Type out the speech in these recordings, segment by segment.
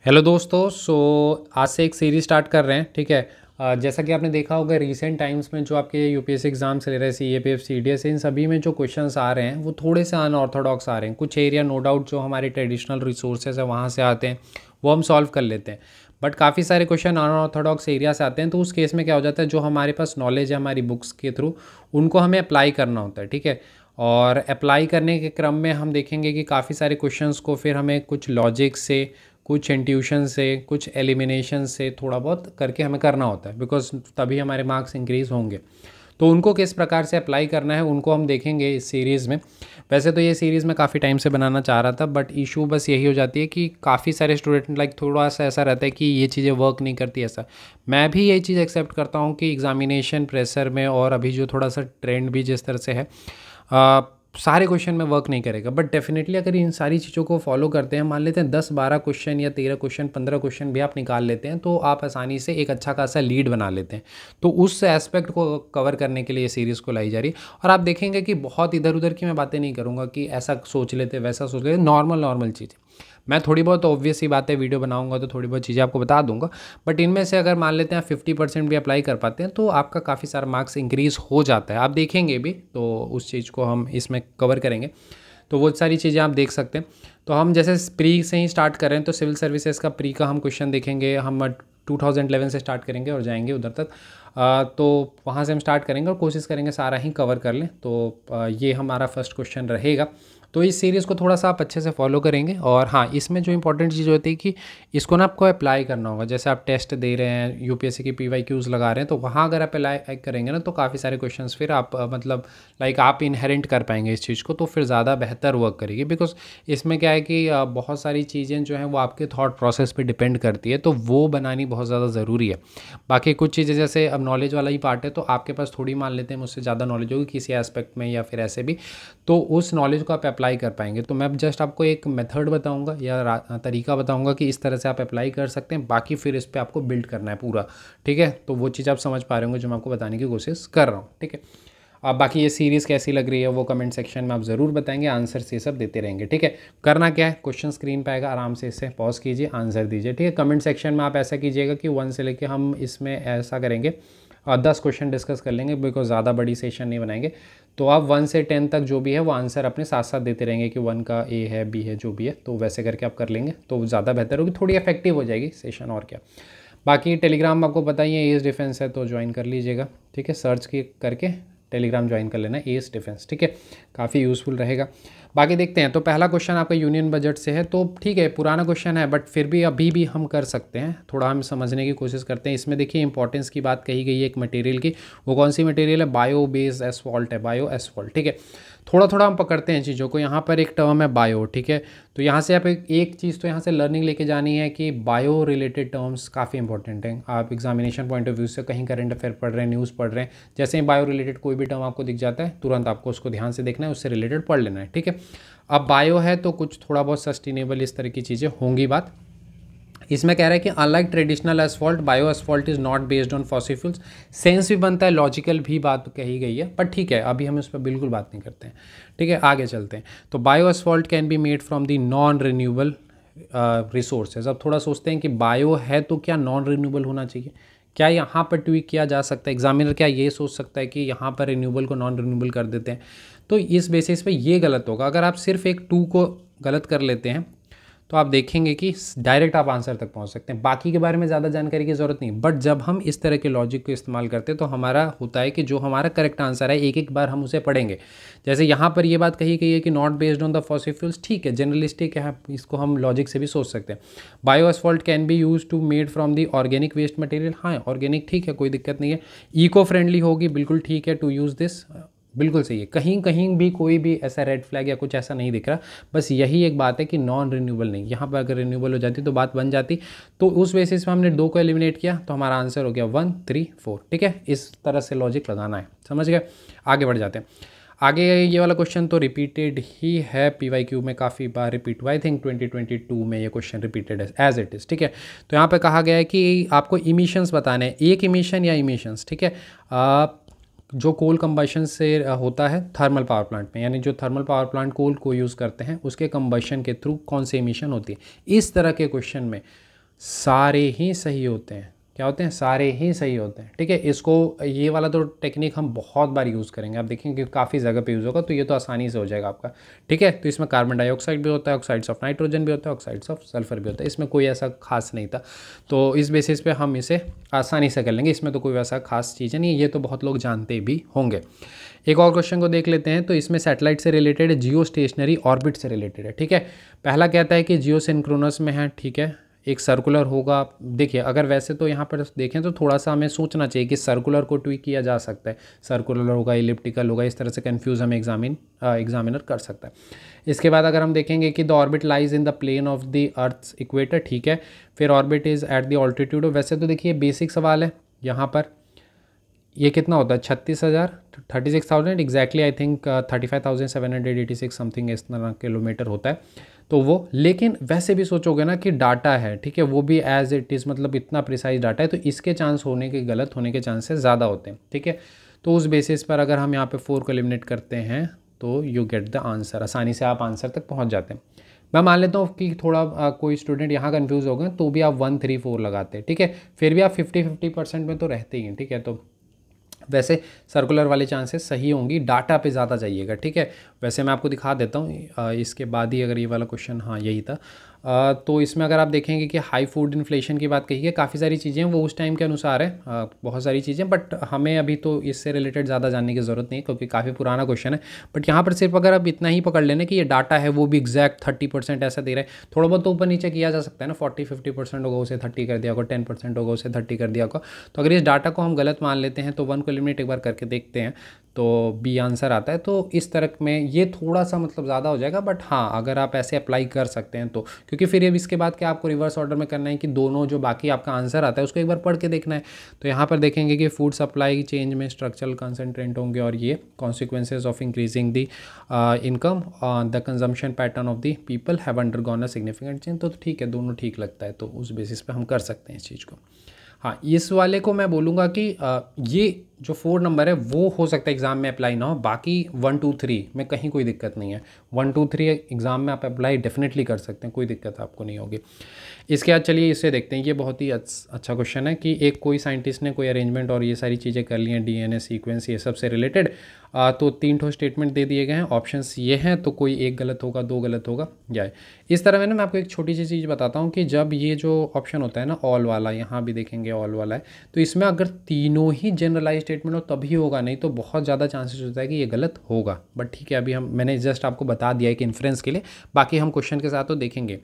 Hello दोस्तों। आज से एक सीरीज स्टार्ट कर रहे हैं। ठीक है। जैसा कि आपने देखा होगा रिसेंट टाइम्स में जो आपके यूपीएससी एग्जाम्स ले रहे हैं, सीएपीएफ सीडीएस, इन सभी में जो क्वेश्चंस आ रहे हैं वो थोड़े से अनऑर्थोडॉक्स आ रहे हैं। कुछ एरिया नो डाउट जो हमारे ट्रेडिशनल रिसोर्सेज है वहाँ से आते हैं, वो हम सॉल्व कर लेते हैं। बट काफ़ी सारे क्वेश्चन अनऑर्थोडॉक्स एरिया से आते हैं, तो उस केस में क्या हो जाता है, जो हमारे पास नॉलेज है हमारी बुक्स के थ्रू, उनको हमें अप्लाई करना होता है। ठीक है। और अप्लाई करने के क्रम में हम देखेंगे कि काफ़ी सारे क्वेश्चंस को फिर हमें कुछ लॉजिक से, कुछ इंट्यूशन से, कुछ एलिमिनेशन से थोड़ा बहुत करके हमें करना होता है, बिकॉज तभी हमारे मार्क्स इंक्रीज़ होंगे। तो उनको किस प्रकार से अप्लाई करना है उनको हम देखेंगे इस सीरीज़ में। वैसे तो ये सीरीज़ मैं काफ़ी टाइम से बनाना चाह रहा था, बट इशू बस यही हो जाती है कि काफ़ी सारे स्टूडेंट थोड़ा सा ऐसा रहता है कि ये चीज़ें वर्क नहीं करती। ऐसा मैं भी ये चीज़ एक्सेप्ट करता हूँ कि एग्जामिनेशन प्रेशर में और अभी जो थोड़ा सा ट्रेंड भी जिस तरह से है, सारे क्वेश्चन में वर्क नहीं करेगा। बट डेफिनेटली अगर इन सारी चीज़ों को फॉलो करते हैं, मान लेते हैं 10-12 क्वेश्चन या 13 क्वेश्चन 15 क्वेश्चन भी आप निकाल लेते हैं, तो आप आसानी से एक अच्छा खासा लीड बना लेते हैं। तो उस एस्पेक्ट को कवर करने के लिए ये सीरीज़ को लाई जा रही है। और आप देखेंगे कि बहुत इधर उधर की मैं बातें नहीं करूँगा कि ऐसा सोच लेते वैसा सोच लेते, नॉर्मल चीज़ें। मैं थोड़ी बहुत ऑब्वियस ही बातें वीडियो बनाऊंगा तो थोड़ी बहुत चीज़ें आपको बता दूंगा, बट इनमें से अगर मान लेते हैं 50% भी अप्लाई कर पाते हैं तो आपका काफ़ी सारा मार्क्स इंक्रीज़ हो जाता है। आप देखेंगे भी तो उस चीज़ को हम इसमें कवर करेंगे, तो वो सारी चीज़ें आप देख सकते हैं। तो हम जैसे प्री से ही स्टार्ट करें तो सिविल सर्विसेज का प्री का हम क्वेश्चन देखेंगे। हम 2011 से स्टार्ट करेंगे और जाएंगे उधर तक। तो वहाँ से हम स्टार्ट करेंगे और कोशिश करेंगे सारा ही कवर कर लें। तो ये हमारा फर्स्ट क्वेश्चन रहेगा। तो इस सीरीज़ को थोड़ा सा आप अच्छे से फॉलो करेंगे। और हाँ, इसमें जो इंपॉर्टेंट चीज़ होती है कि इसको ना आपको अप्लाई करना होगा। जैसे आप टेस्ट दे रहे हैं, यूपीएससी की PYQs लगा रहे हैं, तो वहाँ अगर आप अप्लाई करेंगे ना तो काफ़ी सारे क्वेश्चंस फिर आप आप इनहेरेंट कर पाएंगे इस चीज़ को, तो फिर ज़्यादा बेहतर वर्क करेगी। बिकॉज इसमें क्या है कि बहुत सारी चीज़ें जो हैं वो आपके थॉट प्रोसेस पे डिपेंड करती है, तो वो बनानी बहुत ज़्यादा ज़रूरी है। बाकी कुछ चीज़ें जैसे अब नॉलेज वाला ही पार्ट है, तो आपके पास थोड़ी मान लेते हैं मुझसे ज़्यादा नॉलेज होगी किसी एस्पेक्ट में या फिर ऐसे भी, तो उस नॉलेज को आप अप्लाई कर पाएंगे। तो मैं जस्ट आपको एक मेथड बताऊंगा या तरीका बताऊंगा कि इस तरह से आप अप्लाई कर सकते हैं, बाकी फिर इस पर आपको बिल्ड करना है पूरा। ठीक है। तो वो चीज़ आप समझ पा रहे होंगे जो मैं आपको बताने की कोशिश कर रहा हूँ। ठीक है। अब बाकी ये सीरीज़ कैसी लग रही है वो कमेंट सेक्शन में आप ज़रूर बताएंगे, आंसर से सब देते रहेंगे। ठीक है। करना क्या है, क्वेश्चन स्क्रीन पे आएगा, आराम से इससे पॉज कीजिए, आंसर दीजिए। ठीक है। कमेंट सेक्शन में आप ऐसा कीजिएगा कि 1 से लेके हम इसमें ऐसा करेंगे 10 क्वेश्चन डिस्कस कर लेंगे, बिकॉज ज़्यादा बड़ी सेशन नहीं बनाएंगे। तो आप 1 से 10 तक जो भी है वो आंसर अपने साथ साथ देते रहेंगे कि 1 का A है, B है, जो भी है, तो वैसे करके आप कर लेंगे तो ज़्यादा बेहतर होगी, थोड़ी इफेक्टिव हो जाएगी सेशन। और क्या, बाकी टेलीग्राम आपको बताइए एज डिफेंस है तो ज्वाइन कर लीजिएगा। ठीक है। सर्च की करके टेलीग्राम ज्वाइन कर लेना, एज डिफेंस। ठीक है। काफ़ी यूज़फुल रहेगा। बाकी देखते हैं। तो पहला क्वेश्चन आपका यूनियन बजट से है, तो ठीक है पुराना क्वेश्चन है, बट फिर भी अभी भी हम कर सकते हैं, थोड़ा हम समझने की कोशिश करते हैं। इसमें देखिए इंपॉर्टेंस की बात कही गई है एक मटेरियल की। वो कौन सी मटेरियल है, बायो बेस्ड एसफॉल्ट है, बायो एसफॉल्ट। ठीक है। थोड़ा थोड़ा हम पकड़ते हैं चीज़ों को। यहाँ पर एक टर्म है बायो। ठीक है। तो यहाँ से आप एक चीज़ तो यहाँ से लर्निंग लेके जानी है कि बायो रिलेटेड टर्म्स काफ़ी इंपॉर्टेंट हैं। आप एग्जामिनेशन पॉइंट ऑफ व्यू से कहीं करंट अफेयर पढ़ रहे हैं, न्यूज़ पढ़ रहे हैं, जैसे ही बायो रिलेटेड कोई भी टर्म आपको दिख जाता है तुरंत आपको उसको ध्यान से देखना है, उससे रिलेटेड पढ़ लेना है। ठीक है। अब बायो है तो कुछ थोड़ा बहुत सस्टेनेबल इस तरह की चीज़ें होंगी बात। इसमें कह रहा है कि unlike traditional asphalt, bio asphalt is not based on fossil fuels. Sense भी बनता है, लॉजिकल भी बात कही गई है, पर ठीक है अभी हम इस पर बिल्कुल बात नहीं करते हैं। ठीक है। आगे चलते हैं। तो bio asphalt can be made from the non renewable resources. अब थोड़ा सोचते हैं कि बायो है तो क्या नॉन रिन्यूएबल होना चाहिए, क्या यहाँ पर ट्वीक किया जा सकता है? एग्जामिनर क्या ये सोच सकता है कि यहाँ पर रिन्यूएबल को नॉन रिन्यूएबल कर देते हैं? तो इस बेसिस पे ये गलत होगा। अगर आप सिर्फ एक 2 को गलत कर लेते हैं तो आप देखेंगे कि डायरेक्ट आप आंसर तक पहुंच सकते हैं, बाकी के बारे में ज़्यादा जानकारी की ज़रूरत नहीं। बट जब हम इस तरह के लॉजिक को इस्तेमाल करते हैं तो हमारा होता है कि जो हमारा करेक्ट आंसर है एक एक बार हम उसे पढ़ेंगे। जैसे यहाँ पर ये बात कही गई है कि not based on the fossil fuels, ठीक है, जनरलिस्टिक है, इसको हम लॉजिक से भी सोच सकते हैं। Bio asphalt can be use to made from the organic waste material, हाँ ऑर्गेनिक ठीक है, कोई दिक्कत नहीं है। इको फ्रेंडली होगी, बिल्कुल ठीक है, टू यूज़ दिस, बिल्कुल सही है। कहीं कहीं भी कोई भी ऐसा रेड फ्लैग या कुछ ऐसा नहीं दिख रहा, बस यही एक बात है कि नॉन रिन्यूएबल नहीं। यहाँ पर अगर रिन्यूएबल हो जाती तो बात बन जाती। तो उस बेसिस पे हमने 2 को एलिमिनेट किया तो हमारा आंसर हो गया 1, 3, 4। ठीक है। इस तरह से लॉजिक लगाना है, समझ गए। आगे बढ़ जाते हैं। आगे ये वाला क्वेश्चन तो रिपीटेड ही है, PYQ में काफ़ी बार रिपीट हुआ। आई थिंक 2022 में ये क्वेश्चन रिपीटेड है एज इट इज़। ठीक है। तो यहाँ पे कहा गया है कि आपको इमिशंस बताने हैं, एक इमिशन या इमिशंस। ठीक है। जो कोल कंबशन से होता है थर्मल पावर प्लांट में, यानी जो थर्मल पावर प्लांट कोल को यूज़ करते हैं उसके कंबशन के थ्रू कौन सी इमिशन होती है। इस तरह के क्वेश्चन में सारे ही सही होते हैं। क्या होते हैं? सारे ही सही होते हैं। ठीक है, इसको ये वाला तो टेक्निक हम बहुत बार यूज़ करेंगे, आप देखेंगे कि काफ़ी जगह पे यूज़ होगा, तो ये तो आसानी से हो जाएगा आपका। ठीक है, तो इसमें कार्बन डाइऑक्साइड भी होता है, ऑक्साइड्स ऑफ नाइट्रोजन भी होता है, ऑक्साइड्स ऑफ सल्फर भी होता है, इसमें कोई ऐसा खास नहीं था। तो इस बेसिस पे हम इसे आसानी से कर लेंगे, इसमें तो कोई वैसा खास चीज़ नहीं है, ये तो बहुत लोग जानते भी होंगे। एक और क्वेश्चन को देख लेते हैं, तो इसमें सैटेलाइट से रिलेटेड है, जियो स्टेशनरी ऑर्बिट से रिलेटेड है। ठीक है, पहला कहता है कि जियो सिंक्रोनस में है। ठीक है, एक सर्कुलर होगा। देखिए, अगर वैसे तो यहाँ पर देखें तो थोड़ा सा हमें सोचना चाहिए कि सर्कुलर को ट्वीक किया जा सकता है, सर्कुलर होगा, इलिप्टिकल होगा, इस तरह से कंफ्यूज हमें एग्जामिनर कर सकता है। इसके बाद अगर हम देखेंगे कि the orbit lies in the plane of the earth equator. ठीक है, फिर orbit is at the altitude. वैसे तो देखिए बेसिक सवाल है यहाँ पर, ये कितना होता है? 36,000, 36,000 एग्जैक्टली, आई थिंक 35,786 समथिंग इस तरह किलोमीटर होता है। तो वो, लेकिन वैसे भी सोचोगे ना कि डाटा है, ठीक है, वो भी एज इट इज़, मतलब इतना प्रिसाइज डाटा है, तो इसके चांस होने के, गलत होने के चांसेस ज़्यादा होते हैं। ठीक है, तो उस बेसिस पर अगर हम यहाँ पे 4 को एलिमिनेट करते हैं तो यू गेट द आंसर, आसानी से आप आंसर तक पहुँच जाते हैं। मैं मान लेता हूँ कि थोड़ा कोई स्टूडेंट यहाँ कन्फ्यूज़ हो गए, तो भी आप 1, 3, 4 लगाते हैं। ठीक है, फिर भी आप 50-50% में तो रहते ही हैं। ठीक है, तो वैसे सर्कुलर वाले चांसेस सही होंगी, डाटा पे ज़्यादा जाइएगा। ठीक है, वैसे मैं आपको दिखा देता हूँ इसके बाद ही, अगर ये वाला क्वेश्चन, हाँ यही था। तो इसमें अगर आप देखेंगे कि हाई फूड इन्फ्लेशन की बात कही है, काफ़ी सारी चीज़ें वो उस टाइम के अनुसार है, बहुत सारी चीज़ें, बट हमें अभी तो इससे रिलेटेड ज़्यादा जानने की ज़रूरत नहीं है क्योंकि काफ़ी पुराना क्वेश्चन है। बट यहाँ पर सिर्फ अगर आप इतना ही पकड़ लेना कि ये डाटा है, वो भी एग्जैक्ट 30% ऐसा दे रहा है, थोड़ा बहुत तो ऊपर नीचे किया जा सकता है ना, 40-50% होगा उसे 30 कर दिया होगा, 10% होगा उसे 30 कर दिया होगा। तो अगर इस डाटा को हम गलत मान लेते हैं तो 1 को एलिमिनेट एक बार करके देखते हैं तो बी आंसर आता है। तो इस तरह में ये थोड़ा सा मतलब ज़्यादा हो जाएगा, बट हाँ अगर आप ऐसे अप्लाई कर सकते हैं तो, क्योंकि फिर ये इसके बाद क्या आपको रिवर्स ऑर्डर में करना है कि दोनों जो बाकी आपका आंसर आता है उसको एक बार पढ़ के देखना है। तो यहाँ पर देखेंगे कि फूड सप्लाई चेंज में स्ट्रक्चरल कंसंट्रेंट होंगे और ये consequences of increasing the income, the consumption pattern of the people have undergone a significant change. तो ठीक है, दोनों ठीक लगता है, तो उस बेसिस पे हम कर सकते हैं इस चीज़ को। हाँ, इस वाले को मैं बोलूँगा कि ये जो 4 नंबर है वो हो सकता है एग्ज़ाम में अप्लाई ना हो, बाकी 1, 2, 3 में कहीं कोई दिक्कत नहीं है। 1, 2, 3 एग्ज़ाम में आप अप्लाई डेफिनेटली कर सकते हैं, कोई दिक्कत आपको नहीं होगी। इसके बाद चलिए इसे देखते हैं, ये बहुत ही अच्छा क्वेश्चन है कि एक कोई साइंटिस्ट ने कोई अरेंजमेंट और ये सारी चीज़ें कर ली हैं, डीएनए सीक्वेंस ये सब से रिलेटेड, तो 3 ठो स्टेटमेंट दे दिए गए हैं, ऑप्शंस ये हैं, तो कोई एक गलत होगा, 2 गलत होगा या इस तरह में ना। मैं आपको एक छोटी सी चीज़ बताता हूँ कि जब ये जो ऑप्शन होता है ना ऑल वाला, यहाँ भी देखेंगे ऑल वाला है, तो इसमें अगर तीनों ही जनरलाइज स्टेटमेंट हो तभी होगा, नहीं तो बहुत ज़्यादा चांसेस होता है कि ये गलत होगा। बट ठीक है, अभी मैंने जस्ट आपको बता दिया है कि इन्फ्रेंस के लिए, बाकी हम क्वेश्चन के साथ तो देखेंगे।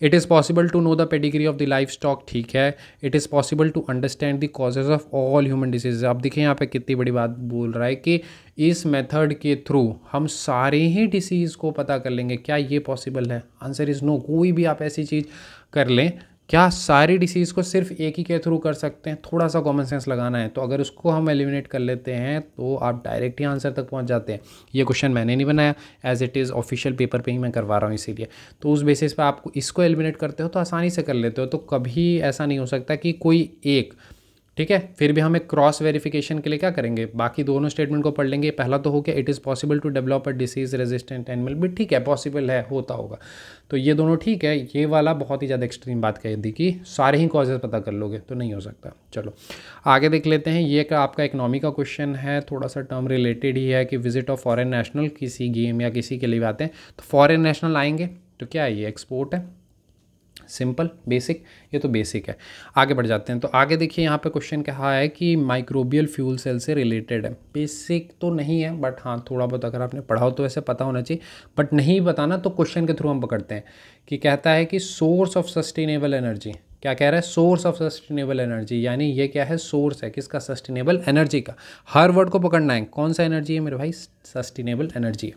It is possible to know the pedigree of the livestock. ठीक है, it is possible to understand the causes of all human disease. आप देखिए यहाँ पे कितनी बड़ी बात बोल रहा है कि इस मेथड के थ्रू हम सारे ही डिसीज़ को पता कर लेंगे। क्या ये पॉसिबल है? Answer is no. कोई भी आप ऐसी चीज़ कर लें, क्या सारी डिसीज़ को सिर्फ एक ही के थ्रू कर सकते हैं? थोड़ा सा कॉमन सेंस लगाना है। तो अगर उसको हम एलिमिनेट कर लेते हैं तो आप डायरेक्ट ही आंसर तक पहुंच जाते हैं। ये क्वेश्चन मैंने नहीं बनाया, as it is official paper पे ही मैं करवा रहा हूँ, इसीलिए। तो उस बेसिस पे आप इसको एलिमिनेट करते हो तो आसानी से कर लेते हो, तो कभी ऐसा नहीं हो सकता कि कोई एक, ठीक है। फिर भी हम एक क्रॉस वेरिफिकेशन के लिए क्या करेंगे, बाकी दोनों स्टेटमेंट को पढ़ लेंगे। पहला तो हो गया it is possible to develop a disease resistant animal, भी ठीक है, पॉसिबल है, होता होगा, तो ये दोनों ठीक है। ये वाला बहुत ही ज़्यादा एक्सट्रीम बात कह दी कि सारे ही कॉजेज पता कर लोगे, तो नहीं हो सकता। चलो आगे देख लेते हैं। ये आपका इकोनॉमी का क्वेश्चन है, थोड़ा सा टर्म रिलेटेड ही है कि विजिट ऑफ फॉरेन नेशनल, किसी गेम या किसी के लिए आते हैं तो फॉरेन नेशनल आएंगे तो क्या है, ये एक्सपोर्ट है, सिंपल बेसिक, ये तो बेसिक है। आगे बढ़ जाते हैं। तो आगे देखिए यहाँ पे क्वेश्चन कहा है कि माइक्रोबियल फ्यूल सेल से रिलेटेड है। बेसिक तो नहीं है, बट हाँ थोड़ा बहुत अगर आपने पढ़ा हो तो ऐसे पता होना चाहिए, बट नहीं बताना तो क्वेश्चन के थ्रू हम पकड़ते हैं कि कहता है कि सोर्स ऑफ सस्टेनेबल एनर्जी। क्या कह रहा है? सोर्स ऑफ सस्टेनेबल एनर्जी, यानी ये क्या है, सोर्स है किसका, सस्टेनेबल एनर्जी का। हर वर्ड को पकड़ना है, कौन सा एनर्जी है मेरे भाई, sustainable energy.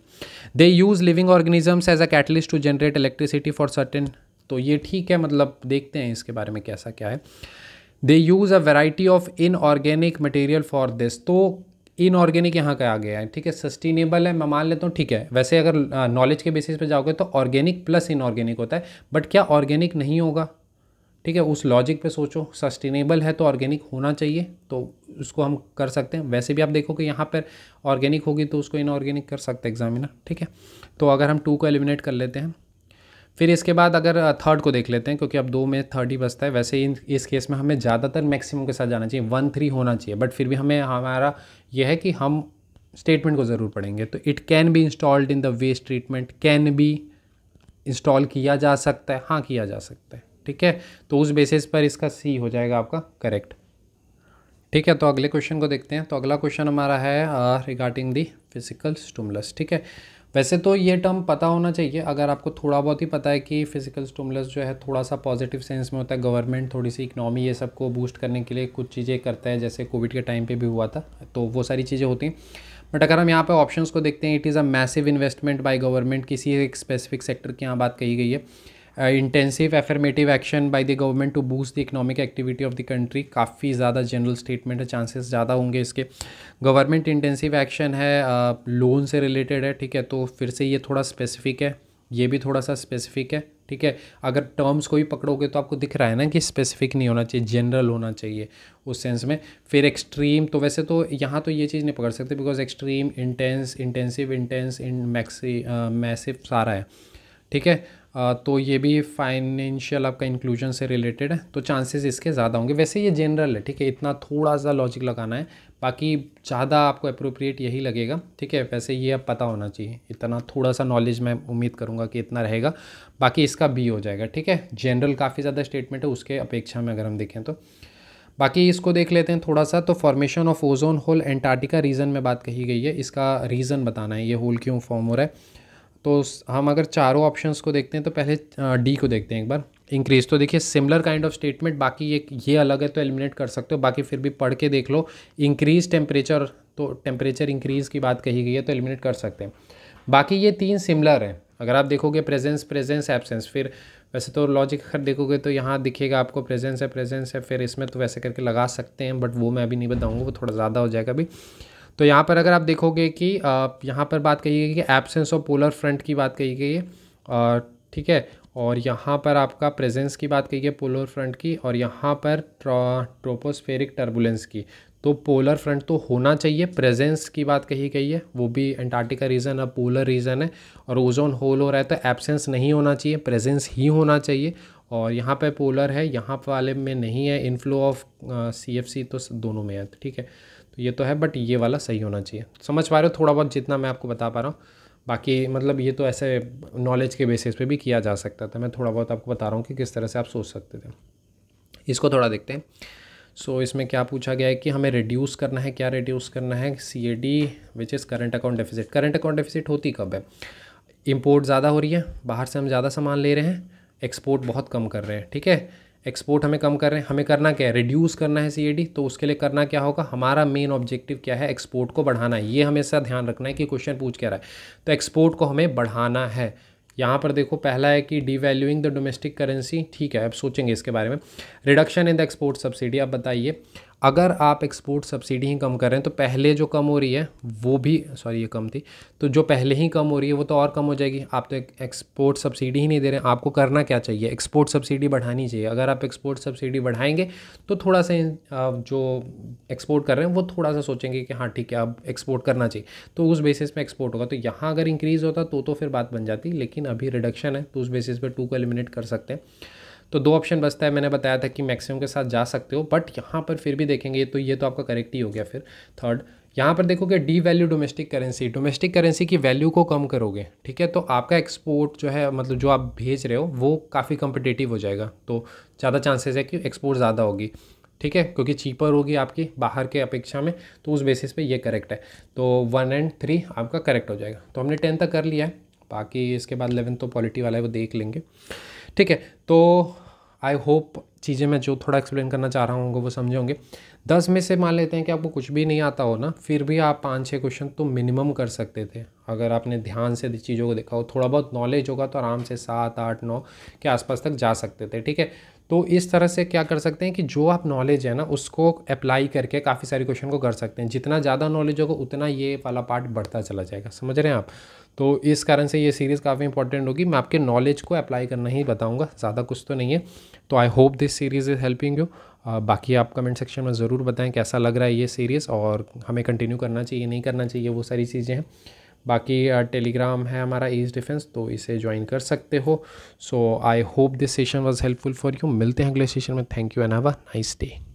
They use living organisms as a catalyst to generate electricity for certain, तो ये ठीक है, मतलब देखते हैं इसके बारे में कैसा क्या है। They use a variety of inorganic material for this, तो इनऑर्गेनिक यहाँ का आ गया है, ठीक है। सस्टेनेबल है, मैं मान लेता हूँ, ठीक है। वैसे अगर नॉलेज के बेसिस पे जाओगे तो ऑर्गेनिक प्लस इनऑर्गेनिक होता है, बट क्या ऑर्गेनिक नहीं होगा, ठीक है। उस लॉजिक पे सोचो, सस्टेनेबल है तो ऑर्गेनिक होना चाहिए, तो उसको हम कर सकते हैं। वैसे भी आप देखो कि यहाँ पर ऑर्गेनिक होगी तो उसको इनऑर्गेनिक कर सकते हैं एग्जामिनर, ठीक है। तो अगर हम 2 को एलिमिनेट कर लेते हैं, फिर इसके बाद अगर थर्ड को देख लेते हैं, क्योंकि अब 2 में थर्ड ही बचता है। वैसे इस केस में हमें ज़्यादातर मैक्सिमम के साथ जाना चाहिए, 1-3 होना चाहिए, बट फिर भी हमें हमारा यह है कि हम स्टेटमेंट को ज़रूर पढ़ेंगे। तो it can be installed in the waste treatment, can be install किया जा सकता है, हाँ किया जा सकता है, ठीक है। तो उस बेसिस पर इसका सी हो जाएगा आपका करेक्ट, ठीक है। तो अगले क्वेश्चन को देखते हैं। तो अगला क्वेश्चन हमारा है रिगार्डिंग दी फिजिकल स्टिमुलस, ठीक है। वैसे तो ये टर्म पता होना चाहिए, अगर आपको थोड़ा बहुत ही पता है कि फिजिकल स्टिमुलस जो है थोड़ा सा पॉजिटिव सेंस में होता है, गवर्नमेंट थोड़ी सी इकनॉमी ये सबको बूस्ट करने के लिए कुछ चीज़ें करता है, जैसे कोविड के टाइम पे भी हुआ था, तो वो सारी चीज़ें होती हैं। बट अगर हम यहाँ पे ऑप्शंस को देखते हैं, it is a massive investment by government, किसी एक स्पेसिफिक सेक्टर की यहाँ बात कही गई है। Intensive affirmative action by the government to boost the economic activity of the country, काफ़ी ज़्यादा जनरल स्टेटमेंट है, चांसेस ज़्यादा होंगे इसके। गवर्नमेंट इंटेंसिव एक्शन है, लोन से रिलेटेड है, ठीक है। तो फिर से ये थोड़ा स्पेसिफिक है, ये भी थोड़ा सा स्पेसिफिक है, ठीक है। अगर टर्म्स को भी पकड़ोगे तो आपको दिख रहा है ना कि स्पेसिफिक नहीं होना चाहिए, जनरल होना चाहिए उस सेंस में। फिर एक्सट्रीम, तो वैसे तो यहाँ तो ये चीज़ नहीं पकड़ सकते, because extreme, intense, intensive, intense, in massive सारा है, ठीक है। तो ये भी फाइनेंशियल आपका इंक्लूजन से रिलेटेड है, तो चांसेस इसके ज़्यादा होंगे। वैसे ये जनरल है, ठीक है, इतना थोड़ा सा लॉजिक लगाना है, बाकी ज़्यादा आपको अप्रोप्रिएट यही लगेगा, ठीक है। वैसे ये अब पता होना चाहिए, इतना थोड़ा सा नॉलेज मैं उम्मीद करूँगा कि इतना रहेगा, बाकी इसका बी हो जाएगा, ठीक है। जनरल काफ़ी ज़्यादा स्टेटमेंट है उसके अपेक्षा में अगर हम देखें तो। बाकी इसको देख लेते हैं थोड़ा सा। तो formation of ozone hole Antarctica region में बात कही गई है, इसका रीज़न बताना है, ये होल क्यों फॉर्म हो रहा है। तो हम अगर चारों ऑप्शंस को देखते हैं तो पहले डी को देखते हैं एक बार। इंक्रीज, तो देखिए सिमिलर काइंड ऑफ स्टेटमेंट, बाकी ये अलग है तो एलिमिनेट कर सकते हो, बाकी फिर भी पढ़ के देख लो। इंक्रीज टेम्परेचर, तो टेम्परेचर इंक्रीज़ की बात कही गई है तो एलिमिनेट कर सकते हैं। बाकी ये 3 सिमिलर हैं, अगर आप देखोगे प्रेजेंस, प्रेजेंस, एब्सेंस, फिर वैसे तो लॉजिक अगर देखोगे तो यहाँ दिखेगा आपको प्रेजेंस है, प्रेजेंस है, फिर इसमें तो वैसे करके लगा सकते हैं, बट वो मैं अभी नहीं बताऊँगा, वो थोड़ा ज़्यादा हो जाएगा अभी। तो यहाँ पर अगर आप देखोगे कि यहाँ पर बात कही गई कि एब्सेंस ऑफ पोलर फ्रंट की बात कही गई है, ठीक है। और यहाँ पर आपका प्रेजेंस की बात कही गई है पोलर फ्रंट की, और यहाँ पर ट्रोपोस्फेरिक टर्बुलेंस की। तो पोलर फ्रंट तो होना चाहिए, प्रेजेंस की बात कही गई है, वो भी एंटार्क्टिका रीजन अब पोलर रीजन है, और ओजोन होल हो रहा है तो एब्सेंस नहीं होना चाहिए, प्रेजेंस ही होना चाहिए। और यहाँ पे पोलर है, यहाँ वाले में नहीं है, इनफ्लो ऑफ CFC तो दोनों में है, ठीक है। तो ये तो है, बट ये वाला सही होना चाहिए। समझ पा रहे हो थोड़ा बहुत जितना मैं आपको बता पा रहा हूँ, बाकी मतलब ये तो ऐसे नॉलेज के बेसिस पे भी किया जा सकता था, मैं थोड़ा बहुत आपको बता रहा हूँ कि किस तरह से आप सोच सकते थे। इसको थोड़ा देखते हैं। सो इसमें क्या पूछा गया है कि हमें रिड्यूस करना है, क्या रिड्यूस करना है, CAD which is current account deficit. Current account deficit होती कब है, इंपोर्ट ज़्यादा हो रही है, बाहर से हम ज़्यादा सामान ले रहे हैं, एक्सपोर्ट बहुत कम कर रहे हैं, ठीक है। एक्सपोर्ट हमें कम कर रहे हैं, हमें करना क्या है, रिड्यूस करना है CAD। तो उसके लिए करना क्या होगा, हमारा मेन ऑब्जेक्टिव क्या है, एक्सपोर्ट को बढ़ाना है। ये हमेशा ध्यान रखना है कि क्वेश्चन पूछ क्या रहा है, तो एक्सपोर्ट को हमें बढ़ाना है। यहाँ पर देखो पहला है कि डीवैल्यूइंग द डोमेस्टिक करेंसी, ठीक है, अब सोचेंगे इसके बारे में। Reduction in the export subsidy, अब बताइए अगर आप एक्सपोर्ट सब्सिडी ही कम कर रहे हैं तो पहले जो कम हो रही है वो भी, सॉरी ये कम थी, तो जो पहले ही कम हो रही है वो तो और कम हो जाएगी। आप तो एक्सपोर्ट सब्सिडी ही नहीं दे रहे हैं, आपको करना क्या चाहिए, एक्सपोर्ट सब्सिडी बढ़ानी चाहिए। अगर आप एक्सपोर्ट सब्सिडी बढ़ाएंगे तो थोड़ा सा जो एक्सपोर्ट कर रहे हैं वो थोड़ा सा सोचेंगे कि हाँ ठीक है अब एक्सपोर्ट करना चाहिए, तो उस बेसिस पे एक्सपोर्ट होगा। तो यहाँ अगर इंक्रीज़ होता तो फिर बात बन जाती, लेकिन अभी रिडक्शन है तो उस बेसिस पे 2 को एलिमिनेट कर सकते हैं। तो 2 ऑप्शन बचता है, मैंने बताया था कि मैक्सिमम के साथ जा सकते हो, बट यहाँ पर फिर भी देखेंगे तो ये तो आपका करेक्ट ही हो गया। फिर थर्ड यहाँ पर देखोगे D value domestic currency, domestic currency की वैल्यू को कम करोगे, ठीक है, तो आपका एक्सपोर्ट जो है मतलब जो आप भेज रहे हो वो काफ़ी कम्पिटिटिव हो जाएगा, तो ज़्यादा चांसेस है कि एक्सपोर्ट ज़्यादा होगी, ठीक है, क्योंकि चीपर होगी आपकी बाहर के अपेक्षा में, तो उस बेसिस पे ये करेक्ट है। तो 1 और 3 आपका करेक्ट हो जाएगा। तो हमने 10 तक कर लिया है, बाकी इसके बाद 11 तो पॉलिटी वाला है वो देख लेंगे, ठीक है। तो आई होप चीज़ें मैं जो थोड़ा एक्सप्लेन करना चाह रहा हूँ वो समझे होंगे। 10 में से मान लेते हैं कि आपको कुछ भी नहीं आता हो ना, फिर भी आप 5-6 क्वेश्चन तो मिनिमम कर सकते थे अगर आपने ध्यान से चीज़ों को देखा हो, थोड़ा बहुत नॉलेज होगा तो आराम से 7, 8, 9 के आसपास तक जा सकते थे, ठीक है। तो इस तरह से क्या कर सकते हैं कि जो आप नॉलेज है ना उसको अप्लाई करके काफ़ी सारे क्वेश्चन को कर सकते हैं। जितना ज़्यादा नॉलेज होगा उतना ये वाला पार्ट बढ़ता चला जाएगा, समझ रहे हैं आप। तो इस कारण से ये सीरीज़ काफ़ी इंपॉर्टेंट होगी, मैं आपके नॉलेज को अप्लाई करना ही बताऊंगा, ज़्यादा कुछ तो नहीं है। तो आई hope this series is helping you. बाकी आप कमेंट सेक्शन में ज़रूर बताएं कैसा लग रहा है ये सीरीज़, और हमें कंटिन्यू करना चाहिए नहीं करना चाहिए, वो सारी चीज़ें हैं। बाकी टेलीग्राम है हमारा ईस्ट डिफेंस, तो इसे ज्वाइन कर सकते हो। So I hope this session was helpful for you. मिलते हैं अगले सेशन में। Thank you and have a nice day.